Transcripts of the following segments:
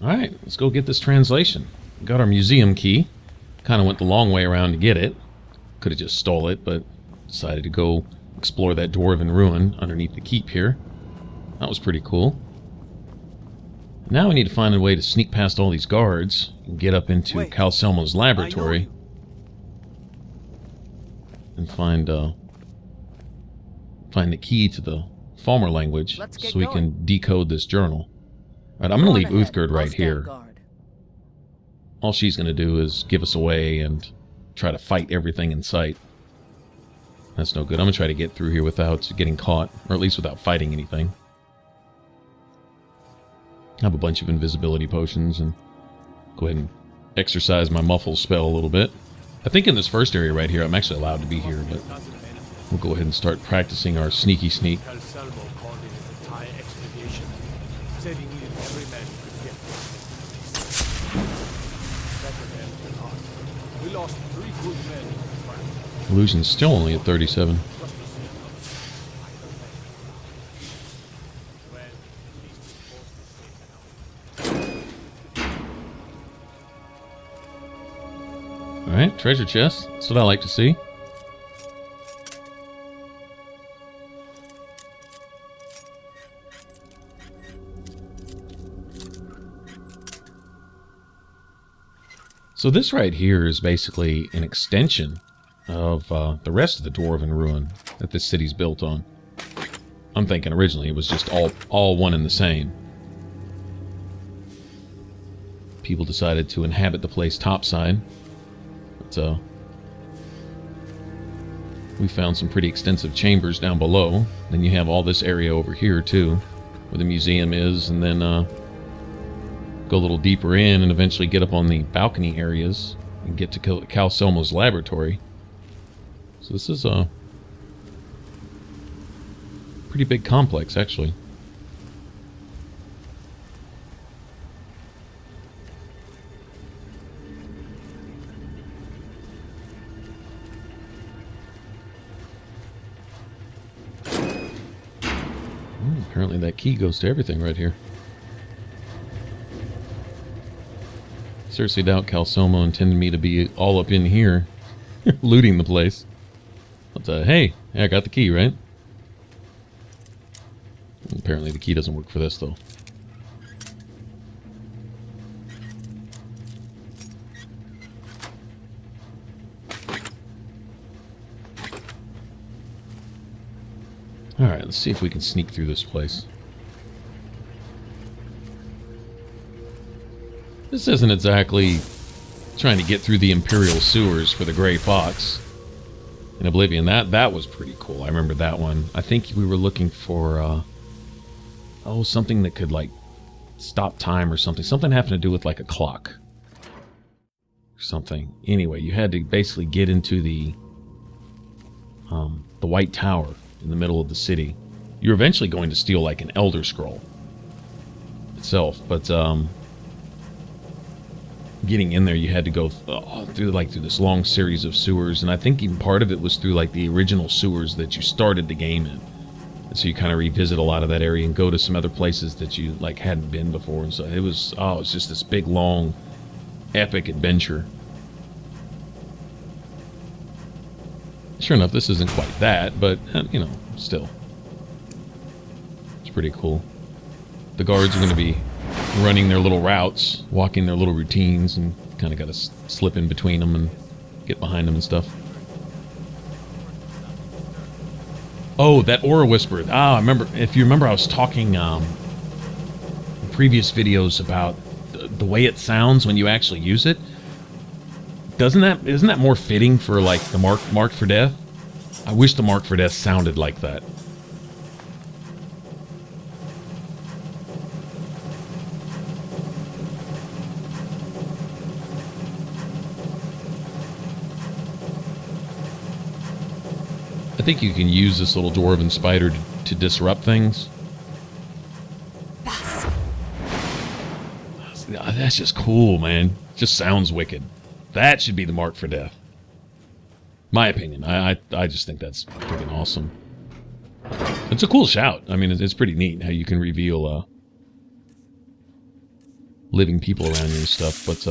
Alright, let's go get this translation. Got our museum key. Kind of went the long way around to get it. Could have just stole it, but decided to go explore that dwarven ruin underneath the keep here. That was pretty cool. Now we need to find a way to sneak past all these guards and get up into Calcelmo's laboratory and find the key to the Falmer language so we can decode this journal. Alright, I'm going to leave Uthgerd right here. All she's going to do is give us away and try to fight everything in sight. That's no good. I'm going to try to get through here without getting caught, or at least without fighting anything. I have a bunch of invisibility potions, and go ahead and exercise my muffle spell a little bit. I think in this first area right here, I'm actually allowed to be here, but we'll go ahead and start practicing our sneaky sneak. Calcelmo called in his entire expedition, said he needed every man he could get. Better men than us. We lost 3 good men in the fight. Illusion's still only at 37. Alright, treasure chest. That's what I like to see. So this right here is basically an extension of the rest of the Dwarven ruin that this city's built on. I'm thinking originally it was just all one and the same. People decided to inhabit the place topside. But we found some pretty extensive chambers down below. Then you have all this area over here too, where the museum is, and then go a little deeper in and eventually get up on the balcony areas and get to Calcelmo's laboratory. So this is a pretty big complex, actually. Apparently that key goes to everything right here. Seriously doubt Calcelmo intended me to be all up in here looting the place. But hey, I got the key, right? Apparently the key doesn't work for this, though. Alright, let's see if we can sneak through this place. This isn't exactly trying to get through the Imperial sewers for the Grey Fox in Oblivion. That was pretty cool. I remember that one. I think we were looking for something that could like stop time or something. Something having to do with like a clock or something. Anyway, you had to basically get into the White Tower in the middle of the city. You're eventually going to steal like an Elder Scroll itself, but getting in there, you had to go through this long series of sewers, and I think even part of it was through like the original sewers that you started the game in. And so you kind of revisit a lot of that area and go to some other places that you like hadn't been before, and so it was just this big, long, epic adventure. Sure enough, this isn't quite that, but you know, still, it's pretty cool. The guards are going to be running their little routes, walking their little routines, and kind of got to slip in between them and get behind them and stuff. Oh, that Aura Whisper. I remember. If you remember, I was talking in previous videos about the way it sounds when you actually use it. Isn't that more fitting for like the Mark for Death? I wish the Mark for Death sounded like that. I think you can use this little dwarven spider to disrupt things. That's just cool, man. Just sounds wicked. That should be the Mark for Death. My opinion. I just think that's freaking awesome. It's a cool shout. I mean, it's pretty neat how you can reveal living people around you and stuff, but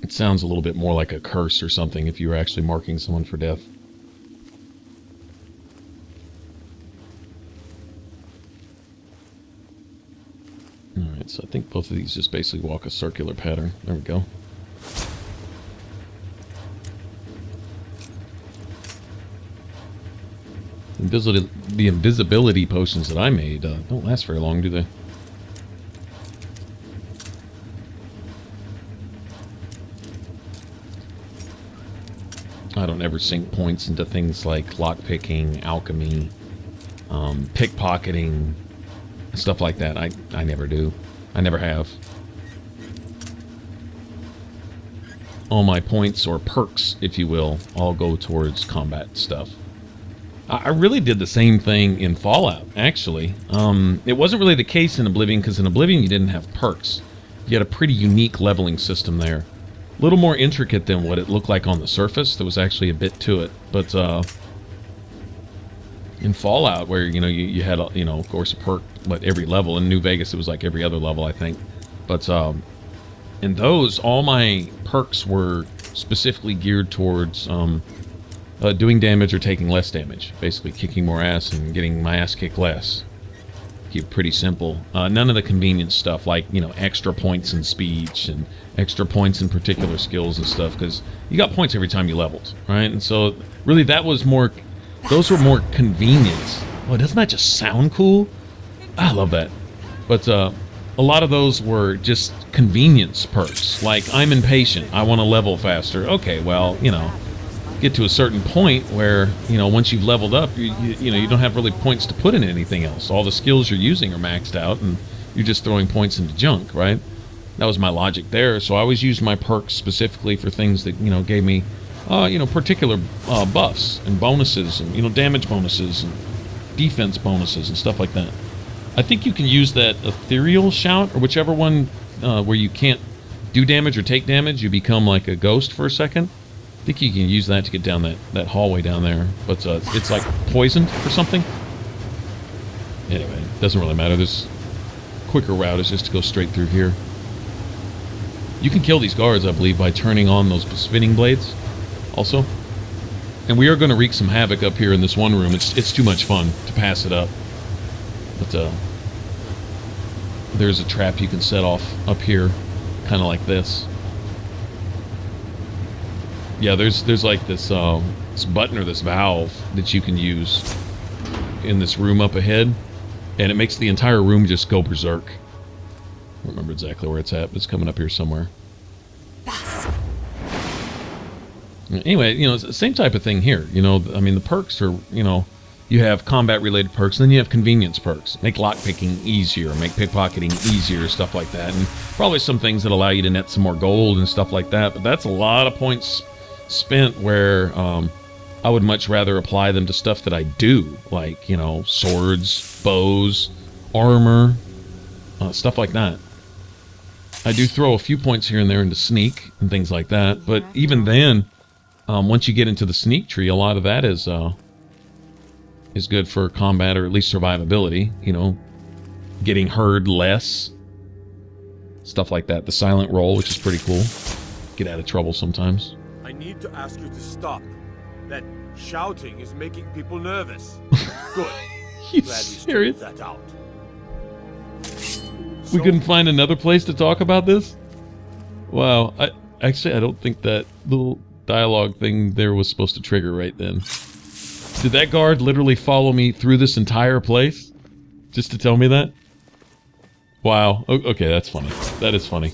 it sounds a little bit more like a curse or something if you were actually marking someone for death. Alright, so I think both of these just basically walk a circular pattern. There we go. The invisibility potions that I made don't last very long, do they? I don't ever sink points into things like lockpicking, alchemy, pickpocketing, stuff like that. I never do. I never have. All my points, or perks, if you will, all go towards combat stuff. I really did the same thing in Fallout, actually. It wasn't really the case in Oblivion, because in Oblivion you didn't have perks. You had a pretty unique leveling system there. A little more intricate than what it looked like on the surface. There was actually a bit to it. But in Fallout, where, you know, you had, you know, of course, a perk at every level. In New Vegas, it was like every other level, I think. But in those, all my perks were specifically geared towards doing damage or taking less damage. Basically kicking more ass and getting my ass kicked less. Keep it pretty simple. None of the convenience stuff, like, you know, extra points in speech and extra points in particular skills and stuff, because you got points every time you leveled, right? And so, really, that was more... Those were more convenience. Well, doesn't that just sound cool? I love that. But a lot of those were just convenience perks. Like, I'm impatient. I want to level faster. Okay, well, you know... get to a certain point where, you know, once you've leveled up, you know, you don't have really points to put in anything else. All the skills you're using are maxed out, and you're just throwing points into junk, right? That was my logic there. So I always used my perks specifically for things that, you know, gave me, you know, particular buffs and bonuses, and, you know, damage bonuses and defense bonuses and stuff like that. I think you can use that ethereal shout, or whichever one where you can't do damage or take damage. You become like a ghost for a second. I think you can use that to get down that hallway down there, but it's like poisoned or something. Anyway, doesn't really matter. This quicker route is just to go straight through here. You can kill these guards, I believe, by turning on those spinning blades also. And we are going to wreak some havoc up here in this one room. It's too much fun to pass it up. But there's a trap you can set off up here, kind of like this. Yeah, there's like this button or this valve that you can use in this room up ahead, and it makes the entire room just go berserk. I don't remember exactly where it's at, but it's coming up here somewhere. Anyway, you know, it's the same type of thing here. You know, I mean, the perks are, you know, you have combat-related perks, and then you have convenience perks. Make lockpicking easier, make pickpocketing easier, stuff like that, and probably some things that allow you to net some more gold and stuff like that, but that's a lot of points spent where I would much rather apply them to stuff that I do, like, you know, swords, bows, armor, stuff like that. I do throw a few points here and there into sneak and things like that, but even then, once you get into the sneak tree, a lot of that is good for combat, or at least survivability, you know, getting heard less, stuff like that. The silent roll, which is pretty cool. Get out of trouble sometimes. I need to ask you to stop. That shouting is making people nervous. Good. You Glad serious? we that out. We couldn't find another place to talk about this? Wow. I don't think that little dialogue thing there was supposed to trigger right then. Did that guard literally follow me through this entire place? Just to tell me that? Wow. Okay, that's funny. That is funny.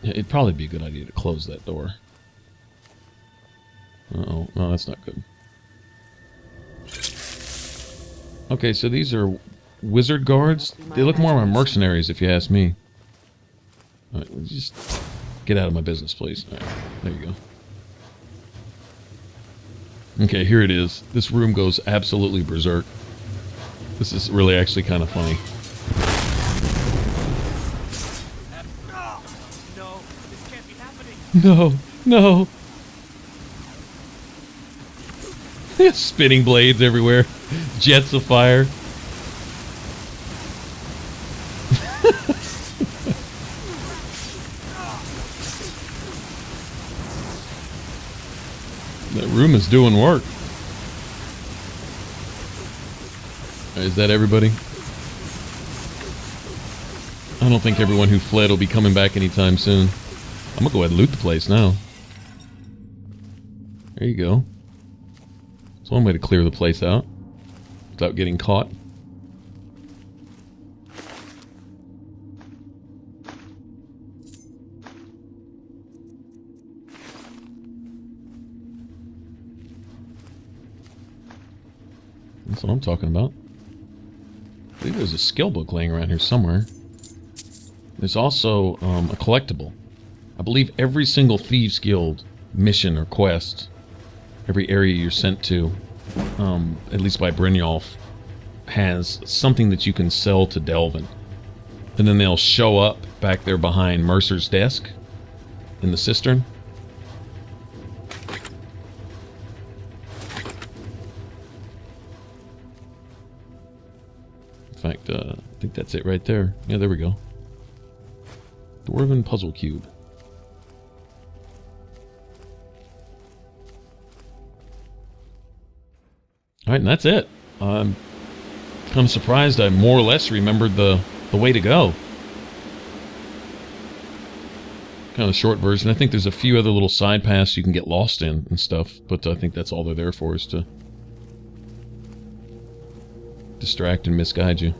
Yeah, it'd probably be a good idea to close that door. Uh-oh. No, that's not good. Okay, so these are wizard guards. They look more like mercenaries, if you ask me. Alright, just get out of my business, please. Alright, there you go. Okay, here it is. This room goes absolutely berserk. This is really actually kind of funny. No, this can't be happening. No, no. Spinning blades everywhere. Jets of fire. That room is doing work. Is that everybody? I don't think everyone who fled will be coming back anytime soon. I'm gonna go ahead and loot the place now. There you go. It's one way to clear the place out without getting caught. That's what I'm talking about. I believe there's a skill book laying around here somewhere. There's also a collectible. I believe every single Thieves Guild mission or quest, every area you're sent to, at least by Brynjolf, has something that you can sell to Delvin. And then they'll show up back there behind Mercer's desk in the cistern. In fact, I think that's it right there. Yeah, there we go. Dwarven puzzle cube. Alright, and that's it. I'm kind of surprised I more or less remembered the way to go. Kind of a short version. I think there's a few other little side paths you can get lost in and stuff, but I think that's all they're there for, is to distract and misguide you.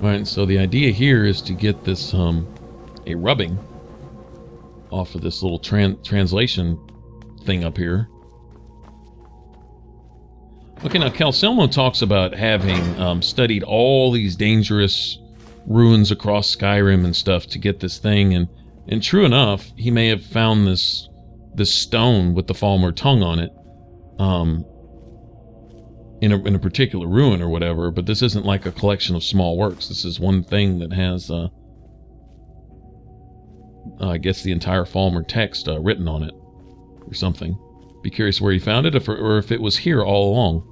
Alright, so the idea here is to get this, a rubbing off of this little translation thing up here. Okay, now Calcelmo talks about having studied all these dangerous ruins across Skyrim and stuff to get this thing, and true enough, he may have found this stone with the Falmer tongue on it, in a particular ruin or whatever, but this isn't like a collection of small works. This is one thing that has, I guess, the entire Falmer text written on it, or something. Be curious where he found it, or if it was here all along.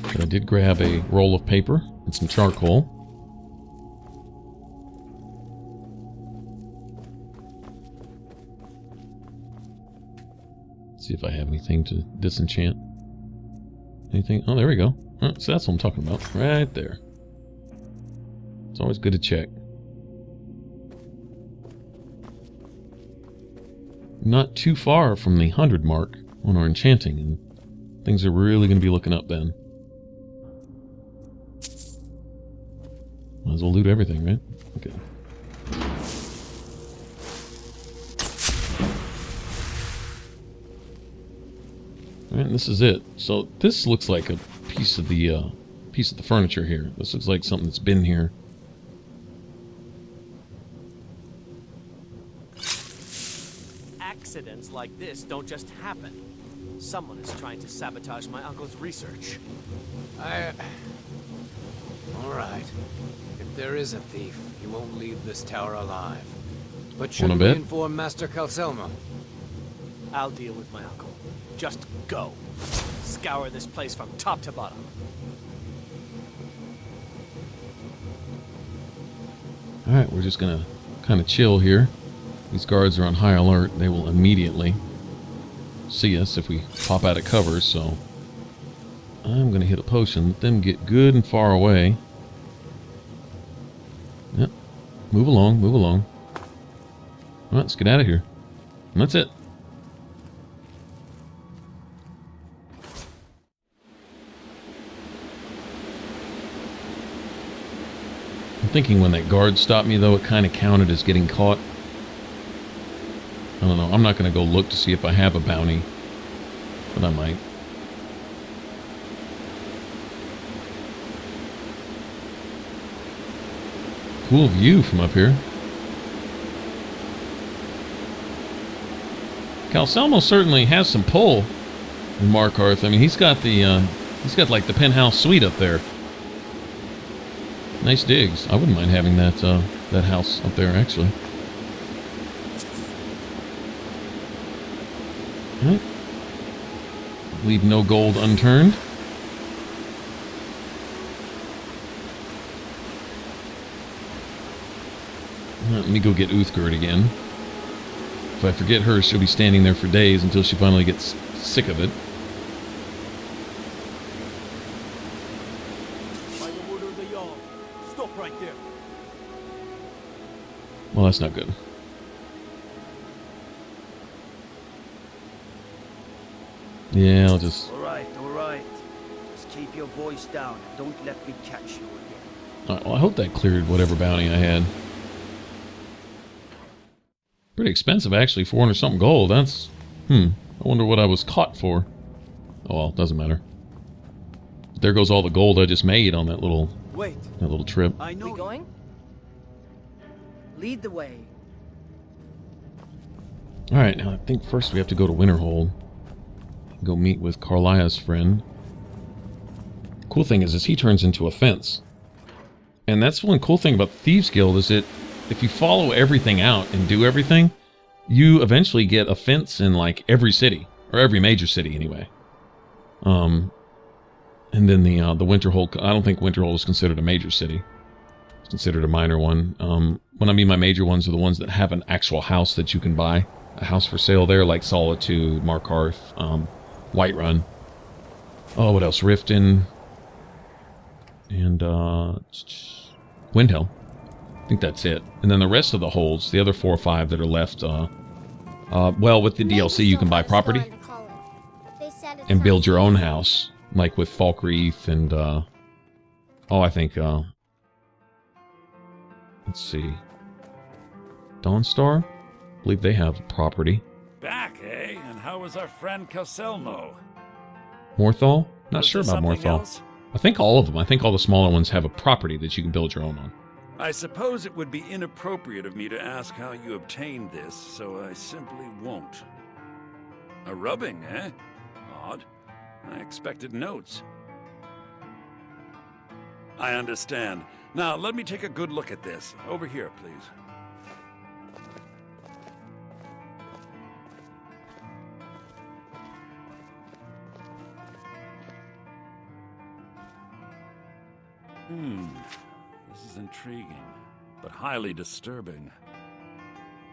But I did grab a roll of paper and some charcoal. See if I have anything to disenchant. Anything? Oh, there we go. Oh, so that's what I'm talking about. Right there. It's always good to check. Not too far from the 100 mark on our enchanting, and things are really going to be looking up then. Might as well loot everything, right? Okay. Alright, and this is it. So this looks like a piece of the furniture here. This looks like something that's been here. Accidents like this don't just happen. Someone is trying to sabotage my uncle's research. All right. If there is a thief, he won't leave this tower alive. But should we inform Master Calcelmo? I'll deal with my uncle. Just go. Scour this place from top to bottom. Alright, we're just gonna kind of chill here. These guards are on high alert. They will immediately see us if we pop out of cover, so I'm gonna hit a potion. Let them get good and far away. Yep. Move along, move along. Alright, let's get out of here. And that's it. I'm thinking when that guard stopped me, though, it kind of counted as getting caught. I don't know. I'm not going to go look to see if I have a bounty, but I might. Cool view from up here. Calcelmo certainly has some pull. And Markarth, I mean, he's got like the penthouse suite up there. Nice digs. I wouldn't mind having that that house up there, actually. All right. Leave no gold unturned. Let me go get Uthgerd again. If I forget her, she'll be standing there for days until she finally gets sick of it. By the order of the Jarl, stop right there. Well, that's not good. Yeah, I'll just... All right. Just keep your voice down. Don't let me catch you again. Alright, well, I hope that cleared whatever bounty I had. Pretty expensive, actually. 400 something gold. That's... I wonder what I was caught for. Oh, well, doesn't matter. There goes all the gold I just made on that little trip. I know. We going? Lead the way. Alright, now I think first we have to go to Winterhold. Go meet with Carlia's friend. Cool thing is he turns into a fence. And that's one cool thing about the Thieves Guild is that if you follow everything out and do everything, you eventually get a fence in like every city. Or every major city anyway. And then the Winterhold, I don't think Winterhold is considered a major city. It's considered a minor one. When I mean my major ones are the ones that have an actual house that you can buy. A house for sale there, like Solitude, Markarth, Whiterun. Oh, what else? Riften. And, Windhelm. I think that's it. And then the rest of the holds, the other 4 or 5 that are left, well, with the DLC you can buy property and build your own house, like with Falkreath and, I think, let's see, Dawnstar? I believe they have property. Back, eh? And how was our friend Calcelmo? Morthal? Not Was sure there about something Morthal. else? I think all of them. I think all the smaller ones have a property that you can build your own on. I suppose it would be inappropriate of me to ask how you obtained this, so I simply won't. A rubbing, eh? Odd. I expected notes. I understand. Now, let me take a good look at this. Over here, please. This is intriguing, but highly disturbing.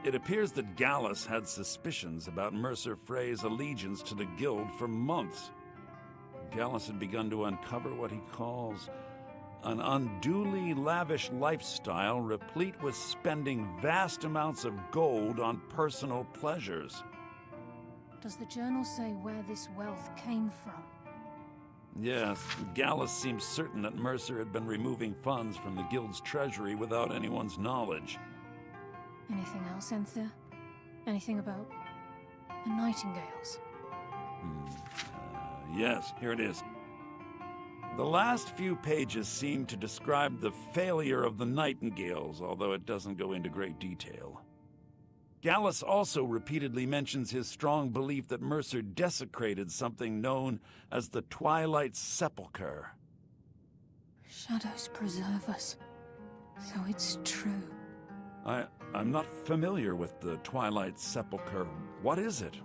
It appears that Gallus had suspicions about Mercer Frey's allegiance to the Guild for months. Gallus had begun to uncover what he calls an unduly lavish lifestyle replete with spending vast amounts of gold on personal pleasures. Does the journal say where this wealth came from? Yes, Gallus seems certain that Mercer had been removing funds from the Guild's treasury without anyone's knowledge. Anything else, Enthir? Anything about the Nightingales? Yes, here it is. The last few pages seem to describe the failure of the Nightingales, although it doesn't go into great detail. Gallus also repeatedly mentions his strong belief that Mercer desecrated something known as the Twilight Sepulchre. Shadows preserve us, so it's true. I'm not familiar with the Twilight Sepulchre. What is it?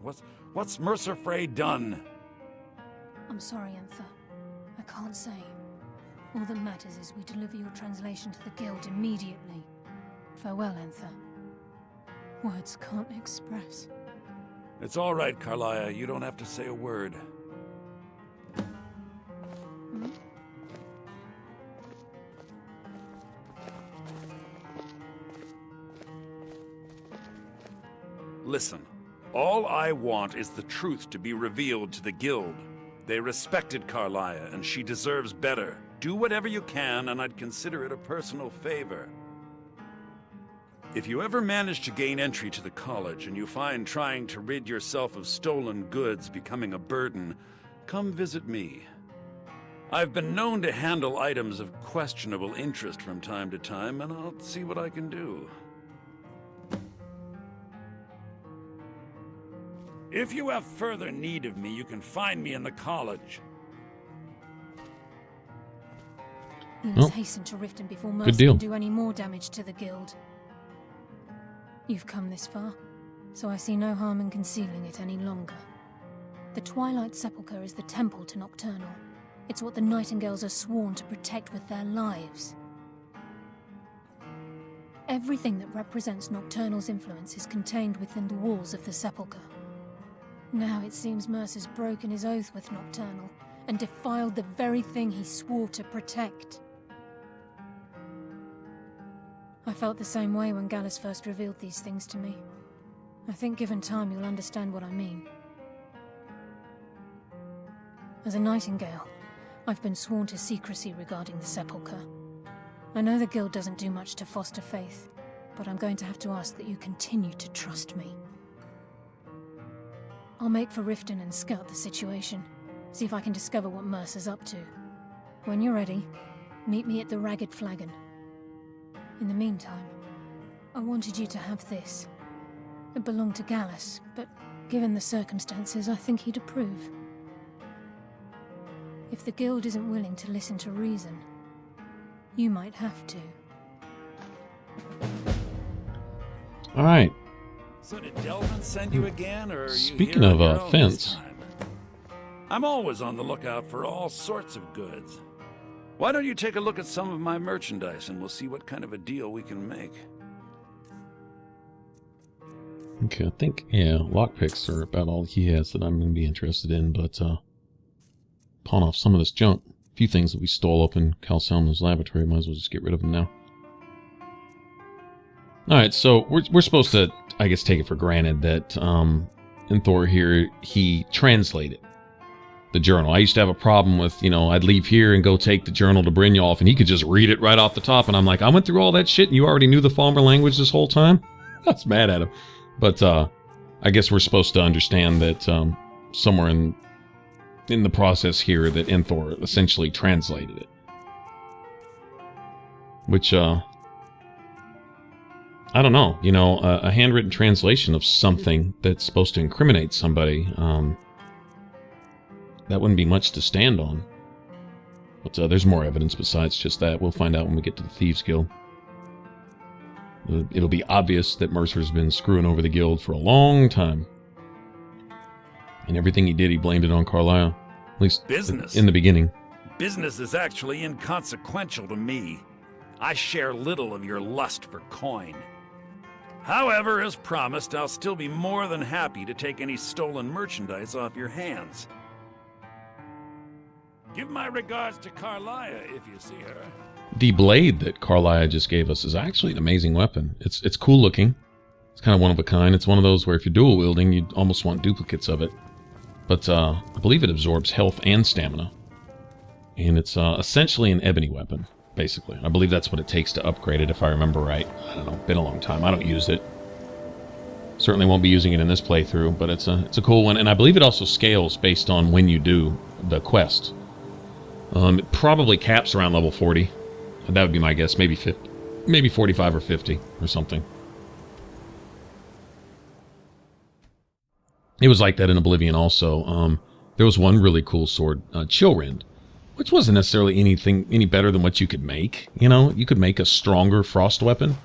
What's Mercer Frey done? I'm sorry, Enthir. I can't say. All that matters is we deliver your translation to the Guild immediately. Farewell, Enthir. Words can't express. It's all right, Carlia. You don't have to say a word. Listen, all I want is the truth to be revealed to the Guild. They respected Carlia, and she deserves better. Do whatever you can, and I'd consider it a personal favor. If you ever manage to gain entry to the college, and you find trying to rid yourself of stolen goods becoming a burden, come visit me. I've been known to handle items of questionable interest from time to time, and I'll see what I can do. If you have further need of me, you can find me in the college. We must hasten to Riften before good Mercer deal. can do any more damage to the guild. You've come this far, so I see no harm in concealing it any longer. The Twilight Sepulchre is the temple to Nocturnal. It's what the Nightingales are sworn to protect with their lives. Everything that represents Nocturnal's influence is contained within the walls of the Sepulchre. Now it seems Mercer's broken his oath with Nocturnal and defiled the very thing he swore to protect. I felt the same way when Gallus first revealed these things to me. I think given time you'll understand what I mean. As a Nightingale, I've been sworn to secrecy regarding the Sepulchre. I know the Guild doesn't do much to foster faith, but I'm going to have to ask that you continue to trust me. I'll make for Riften and scout the situation, see if I can discover what Mercer's up to. When you're ready, meet me at the Ragged Flagon. In the meantime, I wanted you to have this. It belonged to Gallus, but given the circumstances, I think he'd approve. If the Guild isn't willing to listen to reason, you might have to. All right. So did Delvin send you again, or are you Speaking here of on your own this fence. time? I'm always on the lookout for all sorts of goods. Why don't you take a look at some of my merchandise and we'll see what kind of a deal we can make. Okay, I think, yeah, lockpicks are about all he has that I'm going to be interested in, but pawn off some of this junk. A few things that we stole up in Calcelmo's laboratory, might as well just get rid of them now. Alright, so we're supposed to, I guess, take it for granted that Thor here, he translated the journal. I used to have a problem with, you know, I'd leave here and go take the journal to Brynjolf, and he could just read it right off the top, and I'm like, I went through all that shit, and you already knew the Falmer language this whole time? I was mad at him. But I guess we're supposed to understand that somewhere in the process here that Thor essentially translated it. Which, I don't know, you know, a handwritten translation of something that's supposed to incriminate somebody, that wouldn't be much to stand on. But there's more evidence besides just that. We'll find out when we get to the Thieves Guild. It'll be obvious that Mercer's been screwing over the guild for a long time. And everything he did, he blamed it on Carlisle. At least Business. in the beginning. Business is actually inconsequential to me. I share little of your lust for coin. However, as promised, I'll still be more than happy to take any stolen merchandise off your hands. Give my regards to Carlisle if you see her. The blade that Carlisle just gave us is actually an amazing weapon. It's cool looking. It's kind of one of a kind. It's one of those where if you're dual wielding, you'd almost want duplicates of it. But I believe it absorbs health and stamina. And it's essentially an ebony weapon, basically. I believe that's what it takes to upgrade it, if I remember right. I don't know, been a long time. I don't use it. Certainly won't be using it in this playthrough, but it's a cool one. And I believe it also scales based on when you do the quest. It probably caps around level 40. That would be my guess. Maybe 50, maybe 45 or 50 or something. It was like that in Oblivion also. There was one really cool sword, Chillrend, which wasn't necessarily any better than what you could make. You know, you could make a stronger frost weapon,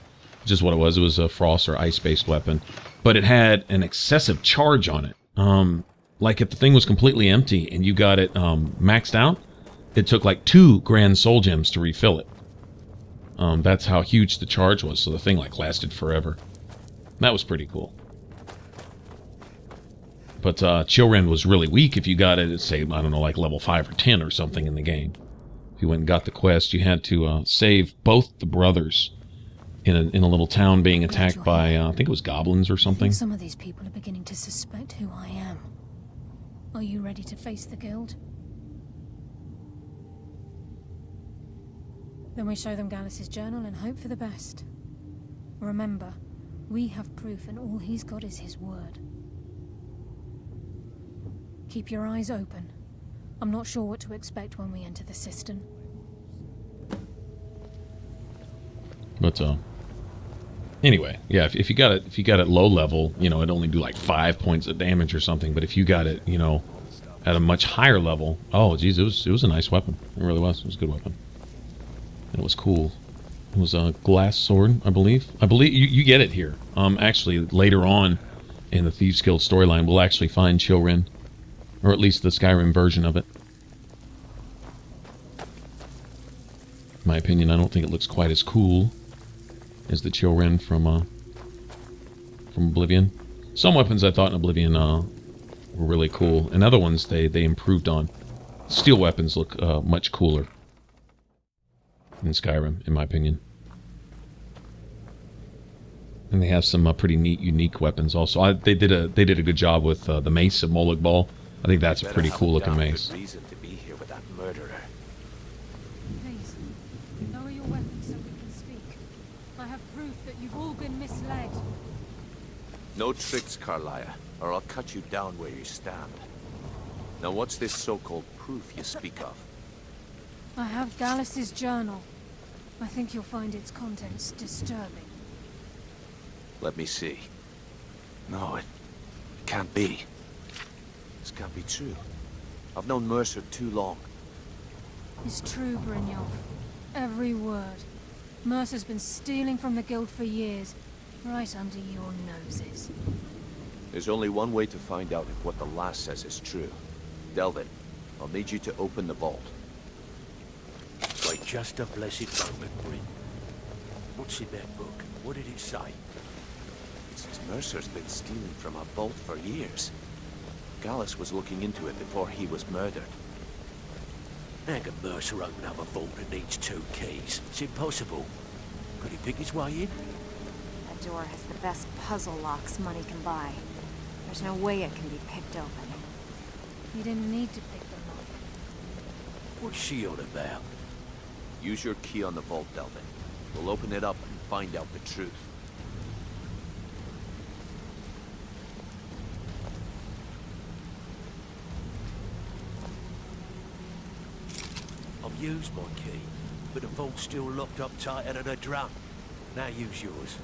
which is what it was. It was a frost or ice-based weapon, but it had an excessive charge on it. Like if the thing was completely empty and you got it maxed out, it took like 2 grand soul gems to refill it. That's how huge the charge was, so the thing like lasted forever. That was pretty cool. But Chillrend was really weak if you got it at, say, I don't know, like level 5 or 10 or something in the game. If you went and got the quest, you had to save both the brothers in a little town being attacked by, I think it was goblins or something. Some of these people are beginning to suspect who I am. Are you ready to face the guild? Then we show them Gallus's journal and hope for the best. Remember, we have proof and all he's got is his word. Keep your eyes open. I'm not sure what to expect when we enter the cistern. But Anyway, yeah, if you got it low level, you know, it'd only do like 5 points of damage or something. But if you got it, you know, at a much higher level, oh geez, it was a nice weapon. It really was. It was a good weapon. And it was cool. It was a glass sword, I believe. I believe you get it here. Actually, later on in the Thieves Guild storyline, we'll actually find Chilrin, or at least the Skyrim version of it. In my opinion, I don't think it looks quite as cool as the Chilrin from Oblivion. Some weapons I thought in Oblivion were really cool, and other ones they improved on. Steel weapons look much cooler in Skyrim, in my opinion. And they have some pretty neat, unique weapons also. They did a good job with the mace of Molag Bal. I think that's a pretty cool looking mace. Reason to be here with that murderer. Please, lower your weapons so we can speak. I have proof that you've all been misled. No tricks, Carlia, or I'll cut you down where you stand. Now what's this so-called proof you speak of? I have Gallus's journal. I think you'll find its contents disturbing. Let me see. No, it can't be. This can't be true. I've known Mercer too long. It's true, Brynjolf. Every word. Mercer's been stealing from the guild for years, right under your noses. There's only one way to find out if what the lass says is true. Delvin, I'll need you to open the vault. Wait just a blessed moment, Bryn. What's in that book? What did it say? It says Mercer's been stealing from a vault for years. Gallus was looking into it before he was murdered. How can Mercer open up a vault that needs 2 keys? It's impossible. Could he pick his way in? That door has the best puzzle locks money can buy. There's no way it can be picked open. You didn't need to pick the lock. What's she on about? Use your key on the vault, Delvin. We'll open it up and find out the truth. I've used my key, but the vault's still locked up tighter than a drum. Now use yours.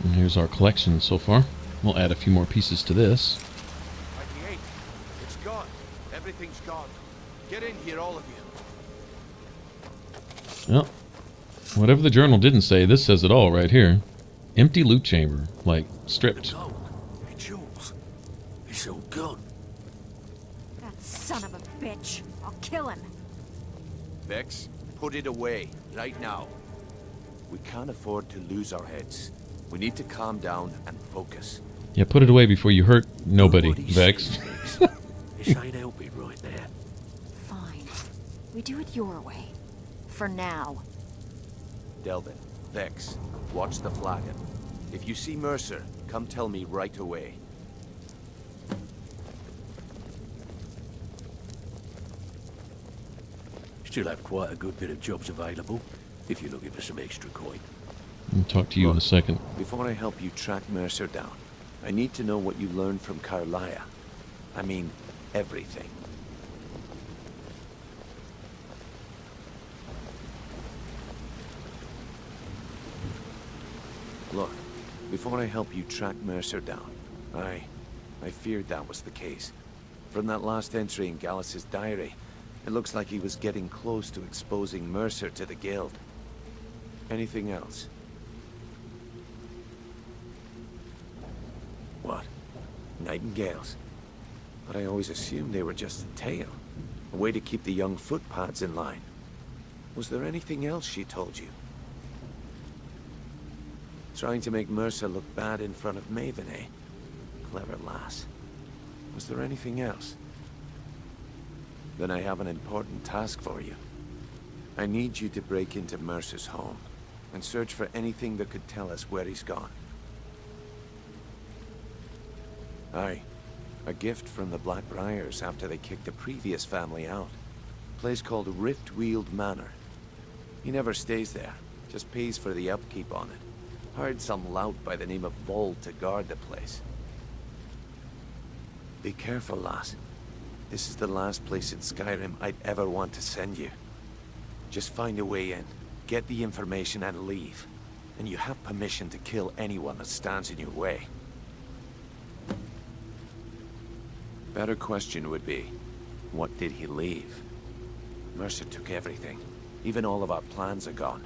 And here's our collection so far. We'll add a few more pieces to this. 98. It's gone. Everything's gone. Get in here, all of you. Well, whatever the journal didn't say, this says it all right here. Empty loot chamber, like stripped. The gold, the jewels, it's all gone. That son of a bitch. I'll kill him. Vex, put it away, right now. We can't afford to lose our heads. We need to calm down and focus. Yeah, put it away before you hurt nobody, Nobody Vex. sees this. This ain't helping right now. Fine. We do it your way. For now. Delvin, Vex, watch the flagon. If you see Mercer, come tell me right away. Still have quite a good bit of jobs available, if you're looking for some extra coin. I'll talk to you in a second. Before I help you track Mercer down, I need to know what you learned from Carlia. I mean, everything. Look, before I help you track Mercer down, I feared that was the case. From that last entry in Gallus's diary, it looks like he was getting close to exposing Mercer to the guild. Anything else? What? Nightingales? But I always assumed they were just a tale. A way to keep the young footpads in line. Was there anything else she told you? Trying to make Mercer look bad in front of Maven, eh? Clever lass. Was there anything else? Then I have an important task for you. I need you to break into Mercer's home and search for anything that could tell us where he's gone. Aye. A gift from the Blackbriars after they kicked the previous family out. A place called Riftweald Manor. He never stays there, just pays for the upkeep on it. Hired some lout by the name of Vol to guard the place. Be careful, lass. This is the last place in Skyrim I'd ever want to send you. Just find a way in, get the information and leave. And you have permission to kill anyone that stands in your way. Better question would be, what did he leave? Mercer took everything. Even all of our plans are gone.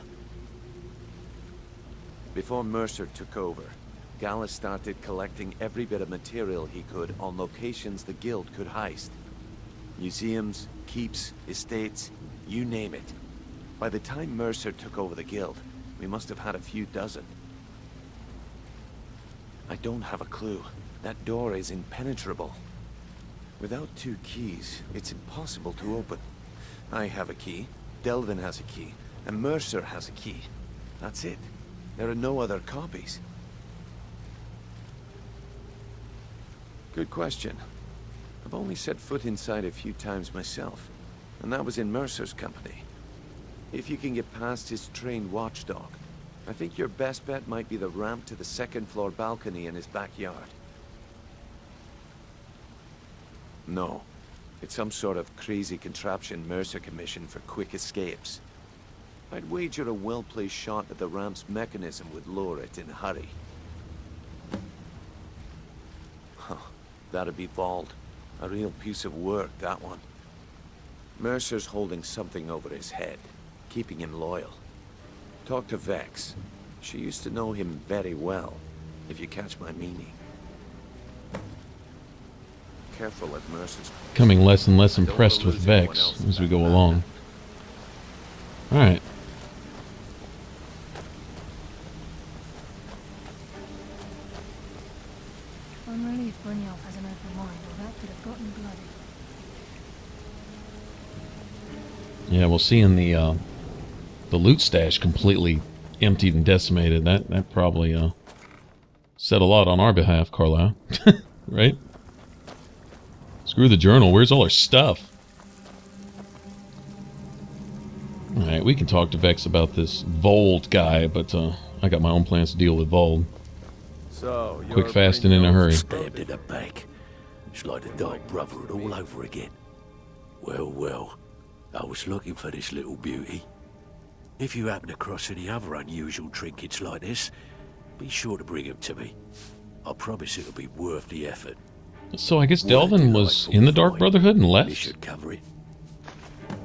Before Mercer took over, Gallus started collecting every bit of material he could on locations the Guild could heist. Museums, keeps, estates, you name it. By the time Mercer took over the Guild, we must have had a few dozen. I don't have a clue. That door is impenetrable. Without 2 keys, it's impossible to open. I have a key, Delvin has a key, and Mercer has a key. That's it. There are no other copies. Good question. I've only set foot inside a few times myself, and that was in Mercer's company. If you can get past his trained watchdog, I think your best bet might be the ramp to the 2nd floor balcony in his backyard. No. It's some sort of crazy contraption Mercer commissioned for quick escapes. I'd wager a well-placed shot at the ramp's mechanism would lower it in a hurry. Huh. That'd be Vald. A real piece of work, that one. Mercer's holding something over his head, keeping him loyal. Talk to Vex. She used to know him very well, if you catch my meaning. Careful at Mercer's... Becoming less and less impressed with Vex as we go along. Alright. I'm relieved Brynjolf has an open mind, or that could have gotten bloody. Yeah, well, seeing the loot stash completely emptied and decimated, that probably said a lot on our behalf, Carlisle. Right? Screw the journal. Where's all our stuff? Alright, we can talk to Vex about this Vold guy, but I got my own plans to deal with Vold. So, Quick, fast, and in a hurry. Stabbed in the back. It's like the Dark Brotherhood all over again. Well, well. I was looking for this little beauty. If you happen across any other unusual trinkets like this, be sure to bring them to me. I promise it'll be worth the effort. So I guess Delvin was in the Dark Brotherhood and left? This should cover it. I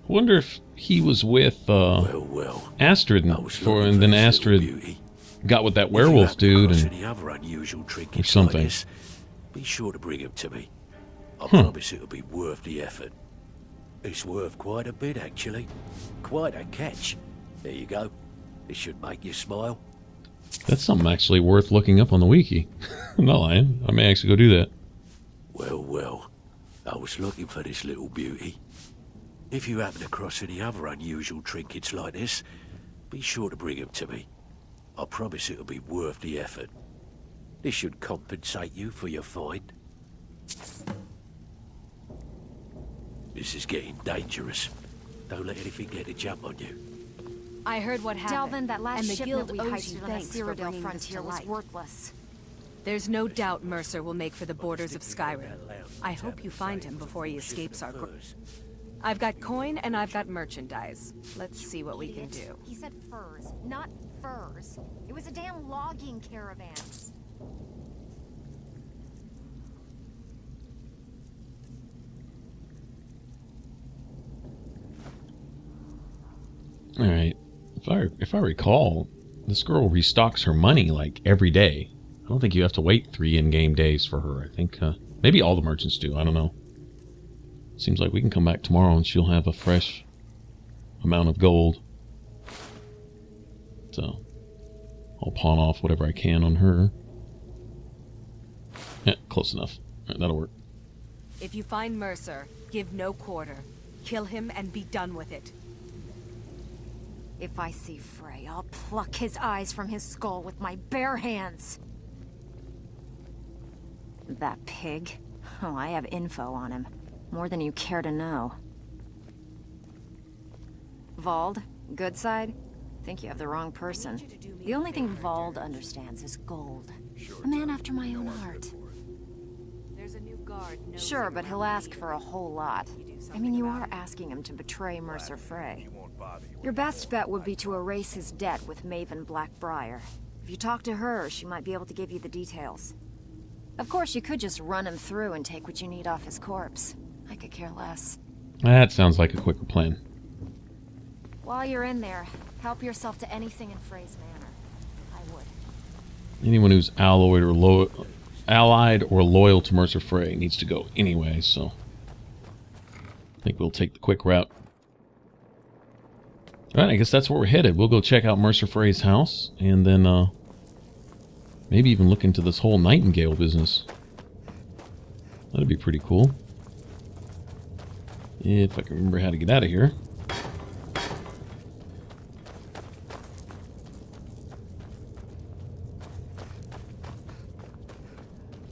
wonder if he was with Astrid, and then Astrid got with that werewolf dude or something. Like be sure to bring him to me. I promise it'll be worth the effort. It's worth quite a bit, actually. Quite a catch. There you go. This should make you smile. That's something actually worth looking up on the wiki. I'm not lying. I may actually go do that. Well, well. I was looking for this little beauty. If you happen across any other unusual trinkets like this, be sure to bring them to me. I promise it'll be worth the effort. This should compensate you for your find. This is getting dangerous. Don't let anything get a jump on you. I heard what happened. Delvin, that last and the shipment guild we owes you heisted on the thanks for Cyrodiil bringing this frontier to was light. worthless. There's no doubt Mercer will make for the borders of Skyrim. I hope you find him before he escapes our I've got coin and I've got merchandise. Let's see what we can do. He said furs, not furs. It was a damn logging caravan. Alright. If I recall, this girl restocks her money like every day. I don't think you have to wait 3 in-game days for her. I think maybe all the merchants do. I don't know. Seems like we can come back tomorrow and she'll have a fresh amount of gold. So I'll pawn off whatever I can on her. Yeah, close enough. All right, that'll work. If you find Mercer, give no quarter. Kill him and be done with it. If I see Frey, I'll pluck his eyes from his skull with my bare hands. That pig? Oh, I have info on him. More than you care to know. Vald, good side? Think you have the wrong person. The only thing Vald understands is gold. A man after my own heart. There's a new Sure, but he'll ask for a whole lot. I mean, you are asking him to betray Mercer Frey. Your best bet would be to erase his debt with Maven Blackbriar. If you talk to her, she might be able to give you the details. Of course, you could just run him through and take what you need off his corpse. I could care less. That sounds like a quicker plan. While you're in there, help yourself to anything in Frey's manor. I would. Anyone who's allied or loyal to Mercer Frey needs to go anyway, so I think we'll take the quick route. Alright, I guess that's where we're headed. We'll go check out Mercer Frey's house, and then maybe even look into this whole Nightingale business. That'd be pretty cool. If I can remember how to get out of here.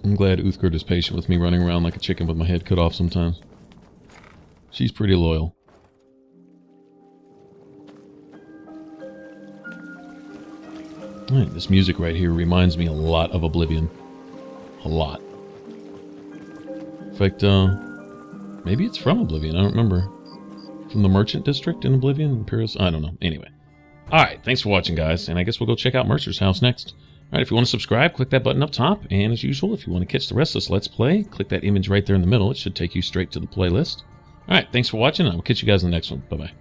I'm glad Uthgerd is patient with me running around like a chicken with my head cut off sometimes. She's pretty loyal. Alright, this music right here reminds me a lot of Oblivion. A lot. In fact, maybe it's from Oblivion, I don't remember. From the Merchant District in Oblivion? Imperial? I don't know. Anyway. Alright, thanks for watching, guys, and I guess we'll go check out Mercer's house next. Alright, if you want to subscribe, click that button up top, and as usual, if you want to catch the rest of this Let's Play, click that image right there in the middle. It should take you straight to the playlist. Alright, thanks for watching, and I will catch you guys in the next one. Bye-bye.